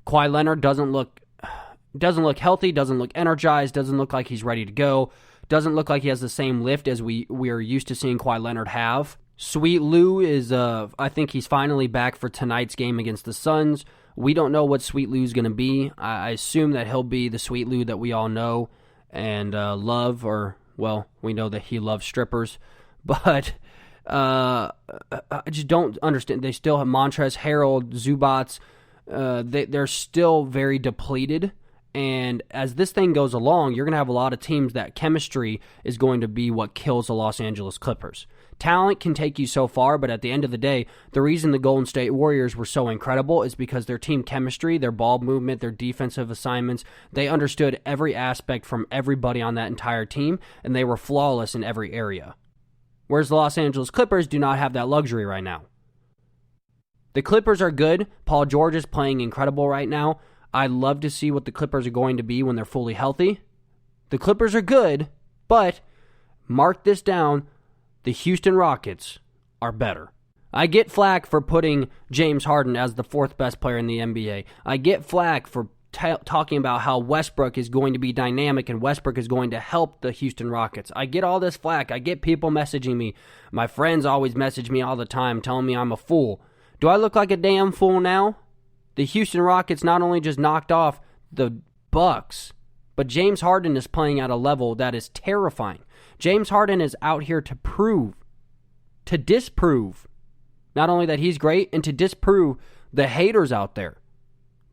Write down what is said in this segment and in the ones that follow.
Kawhi Leonard doesn't look healthy, doesn't look energized, doesn't look like he's ready to go, doesn't look like he has the same lift as we are used to seeing Kawhi Leonard have. Sweet Lou is, I think he's finally back for tonight's game against the Suns. We don't know what Sweet Lou's going to be. I assume that he'll be the Sweet Lou that we all know and love, or, well, we know that he loves strippers. But I just don't understand. They still have Montrezl Harrell, Zubats. They're still very depleted. And as this thing goes along, you're going to have a lot of teams that chemistry is going to be what kills the Los Angeles Clippers. Talent can take you so far, but at the end of the day, the reason the Golden State Warriors were so incredible is because their team chemistry, their ball movement, their defensive assignments, they understood every aspect from everybody on that entire team, and they were flawless in every area. Whereas the Los Angeles Clippers do not have that luxury right now. The Clippers are good. Paul George is playing incredible right now. I love to see what the Clippers are going to be when they're fully healthy. The Clippers are good, but mark this down, the Houston Rockets are better. I get flack for putting James Harden as the fourth best player in the NBA. I get flack for talking about how Westbrook is going to be dynamic and Westbrook is going to help the Houston Rockets. I get all this flack. I get people messaging me. My friends always message me all the time telling me I'm a fool. Do I look like a damn fool now? The Houston Rockets not only just knocked off the Bucks, but James Harden is playing at a level that is terrifying. James Harden is out here to disprove, not only that he's great, and to disprove the haters out there.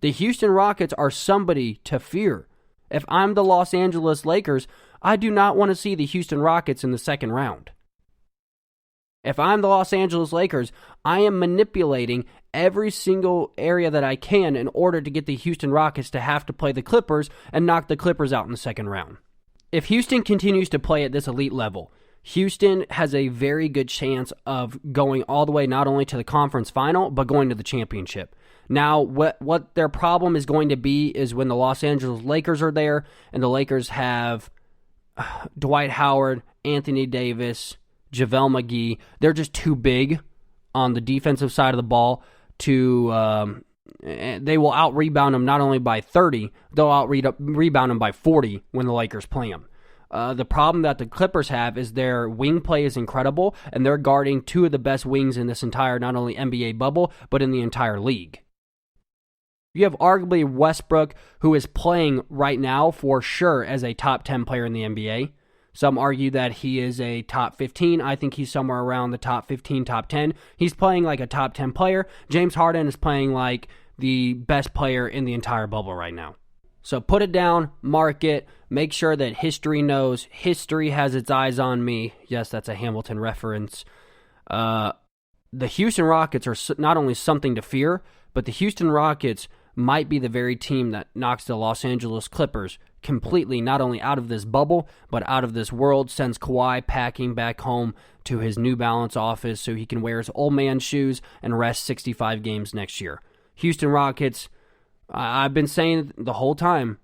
The Houston Rockets are somebody to fear. If I'm the Los Angeles Lakers, I do not want to see the Houston Rockets in the second round. If I'm the Los Angeles Lakers, I am manipulating every single area that I can in order to get the Houston Rockets to have to play the Clippers and knock the Clippers out in the second round. If Houston continues to play at this elite level, Houston has a very good chance of going all the way not only to the conference final, but going to the championship. Now, what their problem is going to be is when the Los Angeles Lakers are there, and the Lakers have Dwight Howard, Anthony Davis, JaVale McGee. They're just too big on the defensive side of the ball to... they will out-rebound them not only by 30, they'll out-rebound them by 40 when the Lakers play them. The problem that the Clippers have is their wing play is incredible, and they're guarding two of the best wings in this entire, not only NBA bubble, but in the entire league. You have arguably Westbrook, who is playing right now for sure as a top 10 player in the NBA. Some argue that he is a top 15. I think he's somewhere around the top 15, top 10. He's playing like a top 10 player. James Harden is playing like the best player in the entire bubble right now. So put it down, mark it, make sure that history knows. History has its eyes on me. Yes, that's a Hamilton reference. The Houston Rockets are not only something to fear, but the Houston Rockets might be the very team that knocks the Los Angeles Clippers completely not only out of this bubble, but out of this world, sends Kawhi packing back home to his New Balance office so he can wear his old man shoes and rest 65 games next year. Houston Rockets, I've been saying the whole time,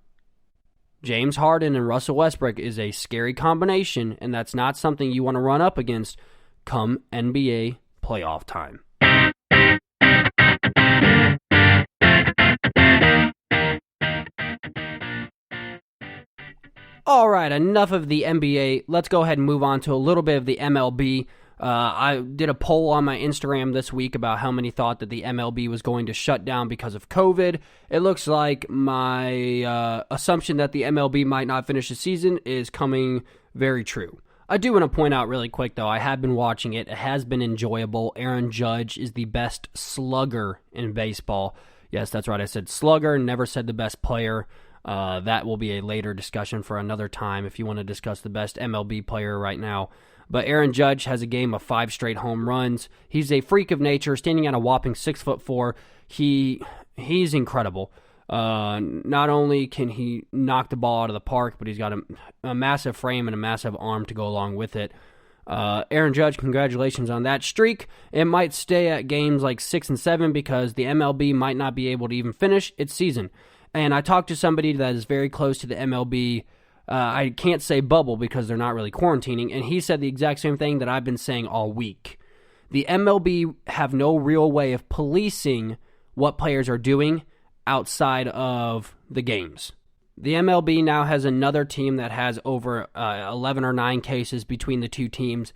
James Harden and Russell Westbrook is a scary combination, and that's not something you want to run up against come NBA playoff time. All right, enough of the NBA. Let's go ahead and move on to a little bit of the MLB. I did a poll on my Instagram this week about how many thought that the MLB was going to shut down because of COVID. It looks like my assumption that the MLB might not finish the season is coming very true. I do want to point out really quick, though, I have been watching it. It has been enjoyable. Aaron Judge is the best slugger in baseball. Yes, that's right. I said slugger, never said the best player. That will be a later discussion for another time if you want to discuss the best MLB player right now. But Aaron Judge has a game of 5 straight home runs. He's a freak of nature, standing at a whopping 6'4". He's incredible. Not only can he knock the ball out of the park, but he's got a massive frame and a massive arm to go along with it. Aaron Judge, congratulations on that streak. It might stay at games like 6 and 7 because the MLB might not be able to even finish its season. And I talked to somebody that is very close to the MLB. I can't say bubble because they're not really quarantining, and he said the exact same thing that I've been saying all week. The MLB have no real way of policing what players are doing outside of the games. The MLB now has another team that has over 11 or 9 cases between the two teams.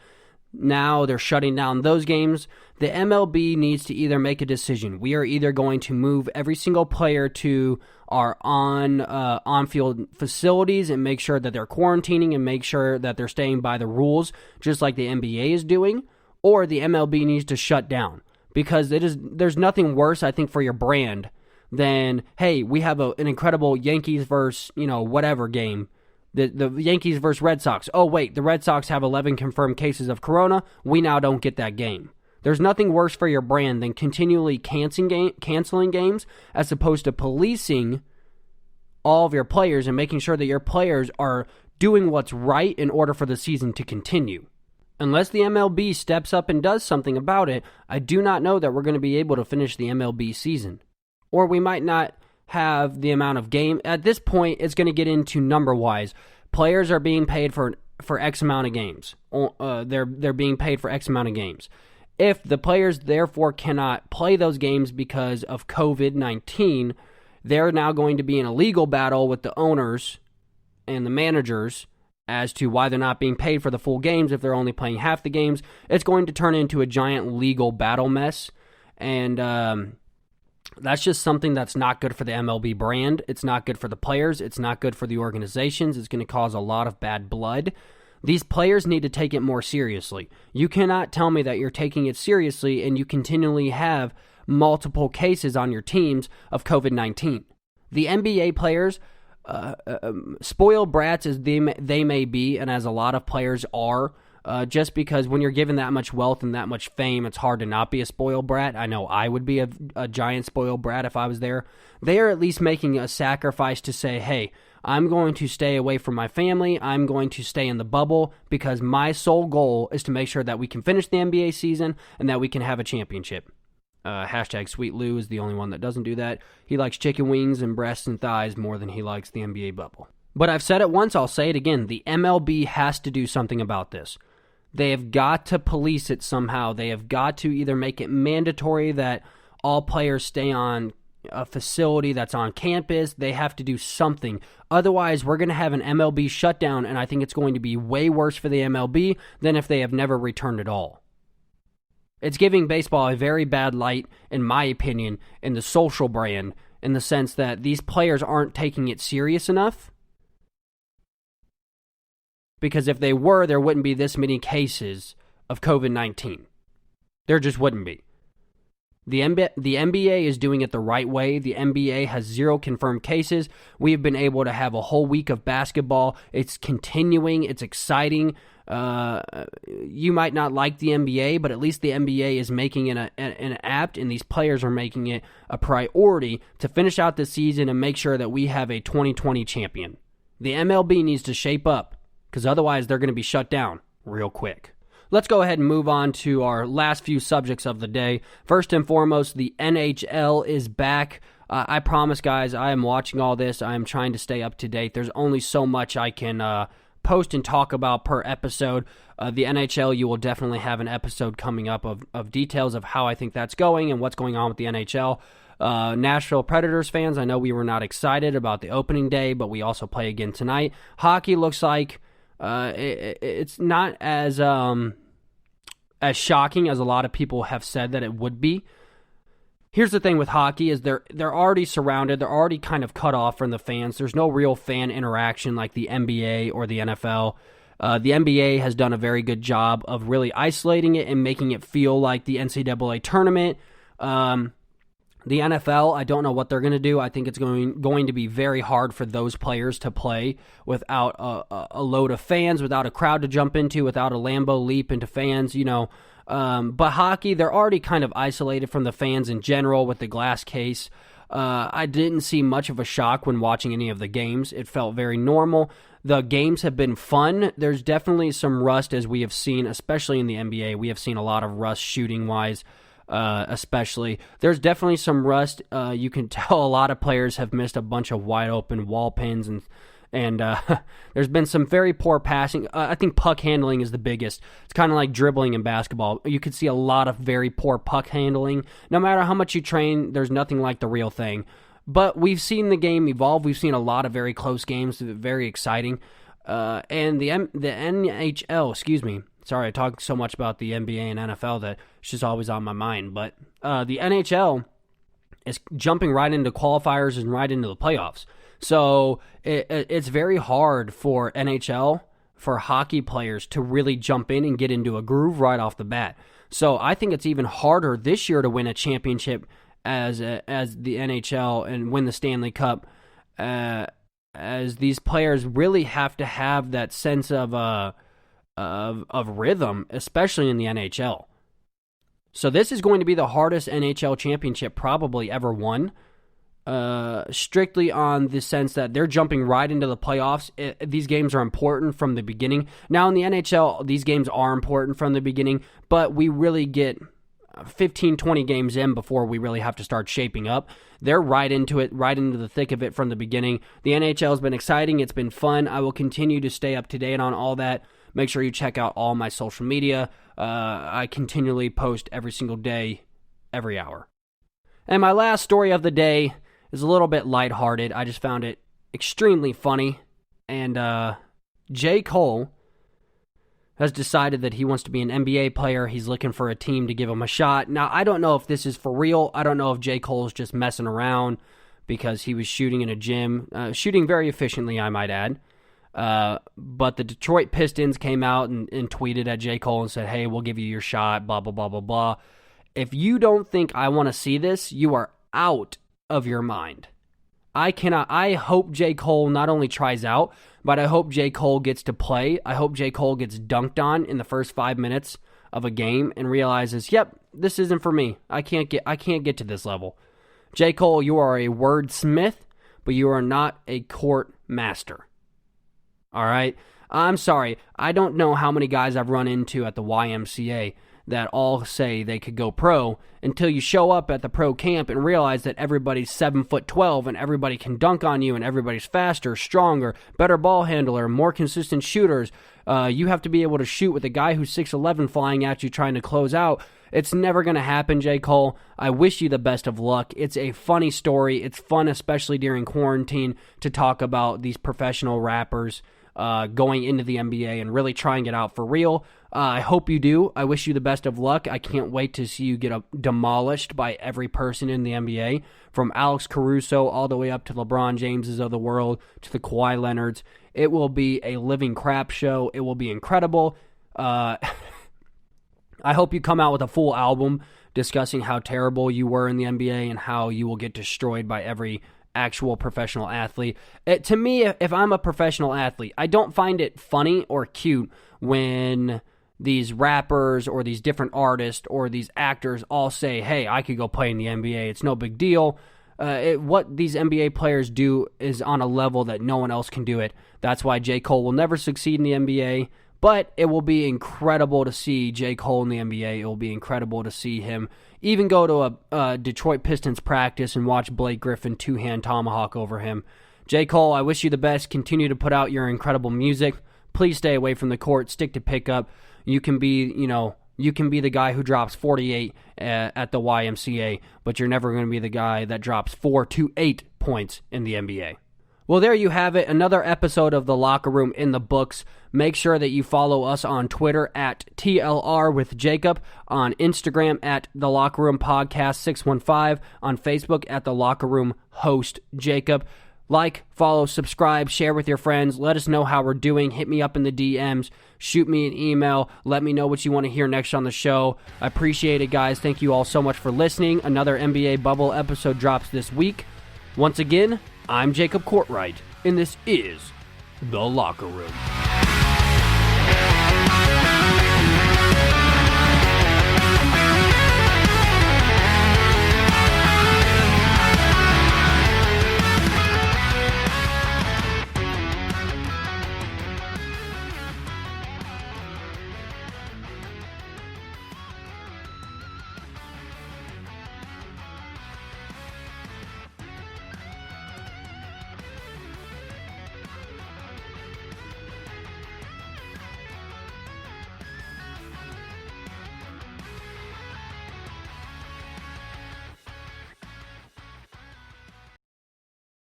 Now they're shutting down those games. The MLB needs to either make a decision. We are either going to move every single player to our on-field facilities and make sure that they're quarantining and make sure that they're staying by the rules, just like the NBA is doing, or the MLB needs to shut down. Because there's nothing worse, I think, for your brand than, hey, we have an incredible Yankees versus, whatever game. The Yankees versus Red Sox. Oh, wait, the Red Sox have 11 confirmed cases of corona. We now don't get that game. There's nothing worse for your brand than continually canceling games as opposed to policing all of your players and making sure that your players are doing what's right in order for the season to continue. Unless the MLB steps up and does something about it, I do not know that we're going to be able to finish the MLB season. Or we might not have the amount of game. At this point, it's going to get into number-wise. Players are being paid for X amount of games. They're being paid for X amount of games. If the players therefore cannot play those games because of COVID-19, they're now going to be in a legal battle with the owners and the managers as to why they're not being paid for the full games if they're only playing half the games. It's going to turn into a giant legal battle mess, and that's just something that's not good for the MLB brand. It's not good for the players. It's not good for the organizations. It's going to cause a lot of bad blood. These players need to take it more seriously. You cannot tell me that you're taking it seriously and you continually have multiple cases on your teams of COVID-19. The NBA players, spoiled brats as they may be, and as a lot of players are, just because when you're given that much wealth and that much fame, it's hard to not be a spoiled brat. I know I would be a giant spoiled brat if I was there. They are at least making a sacrifice to say, hey, I'm going to stay away from my family. I'm going to stay in the bubble because my sole goal is to make sure that we can finish the NBA season and that we can have a championship. Hashtag Sweet Lou is the only one that doesn't do that. He likes chicken wings and breasts and thighs more than he likes the NBA bubble. But I've said it once, I'll say it again. The MLB has to do something about this. They have got to police it somehow. They have got to either make it mandatory that all players stay on a facility that's on campus. They have to do something. Otherwise, we're going to have an MLB shutdown, and I think it's going to be way worse for the MLB than if they have never returned at all. It's giving baseball a very bad light, in my opinion, in the social brand, in the sense that these players aren't taking it serious enough. Because if they were, there wouldn't be this many cases of COVID-19. There just wouldn't be. The NBA is doing it the right way. The NBA has 0 confirmed cases. We've been able to have a whole week of basketball. It's continuing. It's exciting. You might not like the NBA, but at least the NBA is making it an apt, and these players are making it a priority to finish out the season and make sure that we have a 2020 champion. The MLB needs to shape up, because otherwise they're going to be shut down real quick. Let's go ahead and move on to our last few subjects of the day. First and foremost, the NHL is back. I promise, guys, I am watching all this. I am trying to stay up to date. There's only so much I can post and talk about per episode. The NHL, you will definitely have an episode coming up of details of how I think that's going and what's going on with the NHL. Nashville Predators fans, I know we were not excited about the opening day, but we also play again tonight. Hockey looks like it's not as shocking as a lot of people have said that it would be. Here's the thing with hockey is they're already surrounded. They're already kind of cut off from the fans. There's no real fan interaction like the NBA or the NFL. The NBA has done a very good job of really isolating it and making it feel like the NCAA tournament. The NFL, I don't know what they're going to do. I think it's going to be very hard for those players to play without a load of fans, without a crowd to jump into, without a Lambeau leap into fans, But hockey, they're already kind of isolated from the fans in general with the glass case. I didn't see much of a shock when watching any of the games. It felt very normal. The games have been fun. There's definitely some rust, as we have seen, especially in the NBA. We have seen a lot of rust shooting-wise. Especially. There's definitely some rust. You can tell a lot of players have missed a bunch of wide open wall pins, and there's been some very poor passing. I think puck handling is the biggest. It's kind of like dribbling in basketball. You could see a lot of very poor puck handling. No matter how much you train, there's nothing like the real thing. But we've seen the game evolve. We've seen a lot of very close games, very exciting. And the NHL, excuse me. Sorry, I talk so much about the NBA and NFL that it's just always on my mind. But the NHL is jumping right into qualifiers and right into the playoffs. So it's very hard for NHL, for hockey players to really jump in and get into a groove right off the bat. So I think it's even harder this year to win a championship as the NHL and win the Stanley Cup, as these players really have to have that sense of rhythm, especially in the NHL. So this is going to be the hardest NHL championship probably ever won, strictly on the sense that they're jumping right into the playoffs. These games are important from the beginning. Now in the NHL, these games are important from the beginning, but we really get 15, 20 games in before we really have to start shaping up. They're right into it, right into the thick of it from the beginning. The NHL has been exciting. It's been fun. I will continue to stay up to date on all that. Make sure you check out all my social media. I continually post every single day, every hour. And my last story of the day is a little bit lighthearted. I just found it extremely funny. And J. Cole has decided that he wants to be an NBA player. He's looking for a team to give him a shot. Now, I don't know if this is for real. I don't know if J. Cole's just messing around because he was shooting in a gym, shooting very efficiently, I might add. But the Detroit Pistons came out and tweeted at J. Cole and said, hey, we'll give you your shot, blah, blah, blah, blah, blah. If you don't think I want to see this, you are out of your mind. I hope J. Cole not only tries out, but I hope J. Cole gets to play. I hope J. Cole gets dunked on in the first 5 minutes of a game and realizes, yep, this isn't for me. I can't get to this level. J. Cole, you are a wordsmith, but you are not a court master. All right? I'm sorry. I don't know how many guys I've run into at the YMCA that all say they could go pro until you show up at the pro camp and realize that everybody's 7'12" and everybody can dunk on you and everybody's faster, stronger, better ball handler, more consistent shooters. You have to be able to shoot with a guy who's 6'11" flying at you trying to close out. It's never going to happen, J. Cole. I wish you the best of luck. It's a funny story. It's fun, especially during quarantine, to talk about these professional rappers going into the NBA and really trying it out for real. I hope you do. I wish you the best of luck. I can't wait to see you get demolished by every person in the NBA, from Alex Caruso all the way up to LeBron Jameses of the world, to the Kawhi Leonards. It will be a living crap show. It will be incredible. I hope you come out with a full album discussing how terrible you were in the NBA and how you will get destroyed by every actual professional athlete. To me, if I'm a professional athlete, I don't find it funny or cute when these rappers or these different artists or these actors all say, hey, I could go play in the NBA. It's no big deal. What these NBA players do is on a level that no one else can do it. That's why J. Cole will never succeed in the NBA, but it will be incredible to see J. Cole in the NBA. It will be incredible to see him even go to a Detroit Pistons practice and watch Blake Griffin two-hand tomahawk over him. J. Cole, I wish you the best. Continue to put out your incredible music. Please stay away from the court. Stick to pickup. You can be the guy who drops 48 at the YMCA, but you're never going to be the guy that drops 4 to 8 points in the NBA. Well, there you have it. Another episode of The Locker Room in the books. Make sure that you follow us on Twitter at TLR with Jacob, on Instagram at The Locker Room Podcast 615, on Facebook at The Locker Room Host Jacob. Like, follow, subscribe, share with your friends. Let us know how we're doing. Hit me up in the DMs. Shoot me an email. Let me know what you want to hear next on the show. I appreciate it, guys. Thank you all so much for listening. Another NBA Bubble episode drops this week. Once again, I'm Jacob Courtright, and this is The Locker Room.